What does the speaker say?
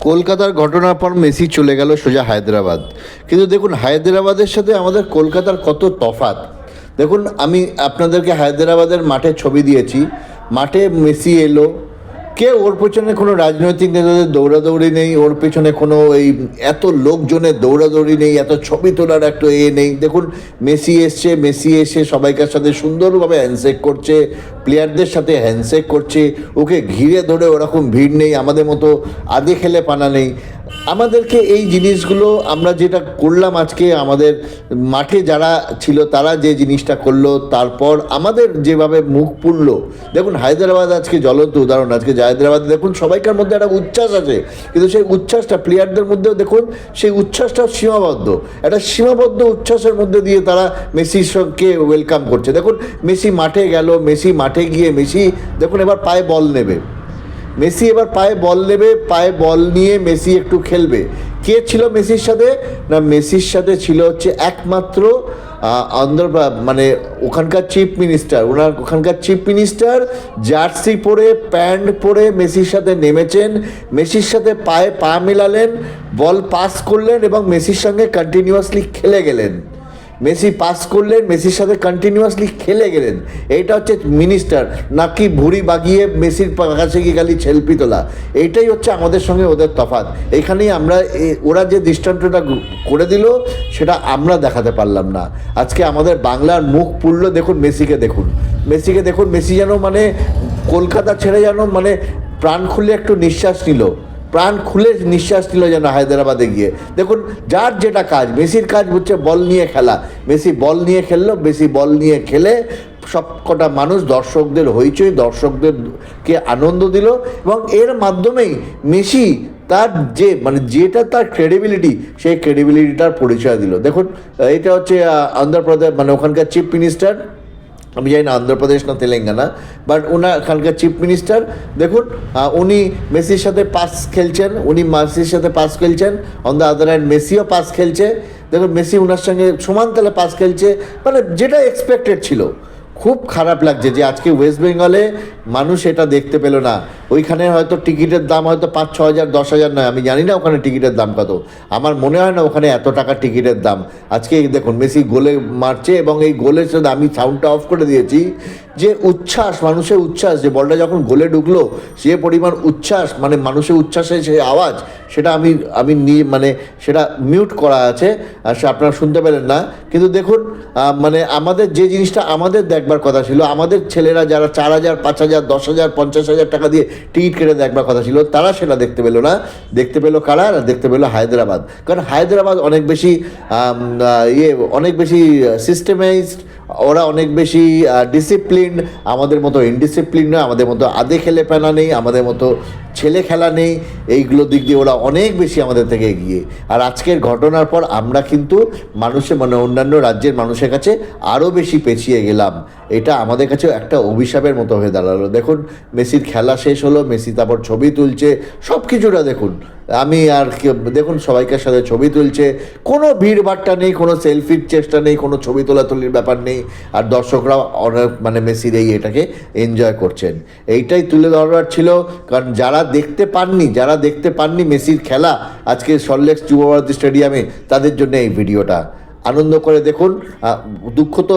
কলকাতার ঘটনার পর মেসি চলে গেল সোজা হায়দ্রাবাদ। কিন্তু দেখুন হায়দ্রাবাদের সাথে আমাদের কলকাতার কত তফাৎ। দেখুন আমি আপনাদেরকে হায়দ্রাবাদের মাঠের ছবি দিয়েছি। মাঠে মেসি এলো, কে ওর পেছনে কোনো রাজনৈতিক নেতাদের দৌড়াদৌড়ি নেই, ওর পেছনে কোনো এই এত লোকজনের দৌড়াদৌড়ি নেই, এত ছবি তোলার একটা নেই। দেখুন মেসি এসে সবাইকার সাথে সুন্দরভাবে হ্যান্ডশেক করছে, প্লেয়ারদের সাথে হ্যান্ডশেক করছে, ওকে ঘিরে ধরে ওরকম ভিড় নেই, আমাদের মতো আধে খেলে পানা নেই। আমাদেরকে এই জিনিসগুলো আমরা যেটা করলাম আজকে, আমাদের মাঠে যারা ছিল তারা যে জিনিসটা করলো, তারপর আমাদের যেভাবে মুখ পুড়লো। দেখুন হায়দ্রাবাদ আজকে জ্বলন্ত উদাহরণ। আজকে হায়দ্রাবাদে দেখুন সবাইকার মধ্যে একটা উচ্ছ্বাস আছে, কিন্তু সেই উচ্ছ্বাসটা প্লেয়ারদের মধ্যেও দেখুন সেই উচ্ছ্বাসটা সীমাবদ্ধ, একটা সীমাবদ্ধ উচ্ছ্বাসের মধ্যে দিয়ে তারা মেসির সঙ্গে ওয়েলকাম করছে। দেখুন মেসি মাঠে গেল, মেসি মাঠে গিয়ে মেসি দেখুন এবার পায়ে বল নেবে, মেসি এবার পায়ে বল নেবে, পায়ে বল নিয়ে মেসি একটু খেলবে। কে ছিল মেসির সাথে? না, মেসির সাথে ছিল হচ্ছে একমাত্র মানে ওখানকার চিফ মিনিস্টার। ওখানকার চিফ মিনিস্টার জার্সি পরে প্যান্ট পরে মেসির সাথে নেমেছেন, মেসির সাথে পায়ে পা মেলালেন, বল পাস করলেন এবং মেসির সঙ্গে কন্টিনিউয়াসলি খেলে গেলেন। মেসি পাস করলেন, মেসির সাথে কন্টিনিউয়াসলি খেলে গেলেন। এইটা হচ্ছে মিনিস্টার, নাকি ভুঁড়ি বাগিয়ে মেসির কাছে গিয়ে খালি সেলফি তোলা। এইটাই হচ্ছে আমাদের সঙ্গে ওদের তফাৎ। এইখানেই আমরা ওরা যে দৃষ্টান্তটা করে দিল সেটা আমরা দেখাতে পারলাম না। আজকে আমাদের বাংলার মুখ পুড়লো। দেখুন মেসিকে দেখুন, মেসি যেন মানে কলকাতা ছেড়ে যেন মানে প্রাণ খুলে একটু নিঃশ্বাস নিল, প্রাণ খুলে নিঃশ্বাস নিল যেন হায়দ্রাবাদে গিয়ে। দেখুন যার যেটা কাজ, মেসির কাজ হচ্ছে বল নিয়ে খেলা। মেসি বল নিয়ে খেললো, মেসি বল নিয়ে খেলে সব কটা মানুষ দর্শকদের হইচই, দর্শকদেরকে আনন্দ দিল এবং এর মাধ্যমেই মেসি তার যে মানে যেটা তার ক্রেডিবিলিটি, সেই ক্রেডিবিলিটিটার পরিচয় দিল। দেখুন এটা হচ্ছে অন্ধ্রপ্রদেশ মানে ওখানকার চিফ মিনিস্টার, আমি জানি না অন্ধ্রপ্রদেশ না তেলেঙ্গানা, বাট ওখানকার চিফ মিনিস্টার। দেখুন উনি মেসির সাথে পাস খেলছেন, অন দ্য আদার হ্যান্ড মেসিও পাস খেলছে। দেখুন মেসি ওনার সঙ্গে সমান তালে পাস খেলছে, মানে যেটা এক্সপেক্টেড ছিল। খুব খারাপ লাগছে যে আজকে ওয়েস্ট বেঙ্গলে মানুষ এটা দেখতে পেল না। ওইখানে হয়তো টিকিটের দাম হয়তো 5-6 হাজার 10 হাজার নয়, আমি জানি না ওখানে টিকিটের দাম কত, আমার মনে হয় না ওখানে এত টাকা টিকিটের দাম। আজকে দেখুন মেসি গোলে মারছে এবং এই গোলের সাথে আমি সাউন্ডটা অফ করে দিয়েছি, যে উচ্ছ্বাস, মানুষের উচ্ছ্বাস, যে বলটা যখন গোলে ঢুকলো সে পরিমাণ উচ্ছ্বাস, মানে মানুষের উচ্ছ্বাসের যে আওয়াজ, সেটা আমি নিয়ে মানে সেটা মিউট করা আছে আর সে আপনারা শুনতে পেলেন না। কিন্তু দেখুন মানে আমাদের যে জিনিসটা আমাদের দেখবার কথা ছিল, আমাদের ছেলেরা যারা 4,000 5,000 10,000 50,000 টাকা দিয়ে টিকিট কেটে দেখবার কথা ছিল, তারা সেটা দেখতে পেলো না। দেখতে পেলো কারা? দেখতে পেলো হায়দ্রাবাদ। কারণ হায়দ্রাবাদ অনেক বেশি অনেক বেশি সিস্টেমাইজড, ওরা অনেক বেশি ডিসিপ্লিন, আমাদের মতো ইনডিসিপ্লিন নয়, আমাদের মতো আধে খেলে ফেলা নেই, আমাদের মতো ছেলে খেলা নেই। এইগুলো দিক দিয়ে ওরা অনেক বেশি আমাদের থেকে এগিয়ে। আর আজকের ঘটনার পর আমরা কিন্তু মানুষের মানে অন্যান্য রাজ্যের মানুষের কাছে আরও বেশি পেছিয়ে গেলাম। এটা আমাদের কাছেও একটা অভিশাপের মতো হয়ে দাঁড়ালো। দেখুন মেসির খেলা শেষ হলো, মেসি তারপর ছবি তুলছে, সব কিছুটা দেখুন। আমি আর দেখুন সবাইকার সাথে ছবি তুলছে, কোনো ভিড়ভাট্টা নেই, কোনো সেলফির চেষ্টা নেই, কোনো ছবি তোলাতুলির ব্যাপার নেই। আর দর্শকরা অনেক মানে মেসির এটাকে এনজয় করছেন। এইটাই তুলে ধরার ছিল। কারণ যারা দেখতে পাননি মেসির খেলা আজকে সল্টলেক যুব ভারতী স্টেডিয়ামে, তাদের জন্য এই ভিডিওটা। আনন্দ করে দেখুন। দুঃখ তো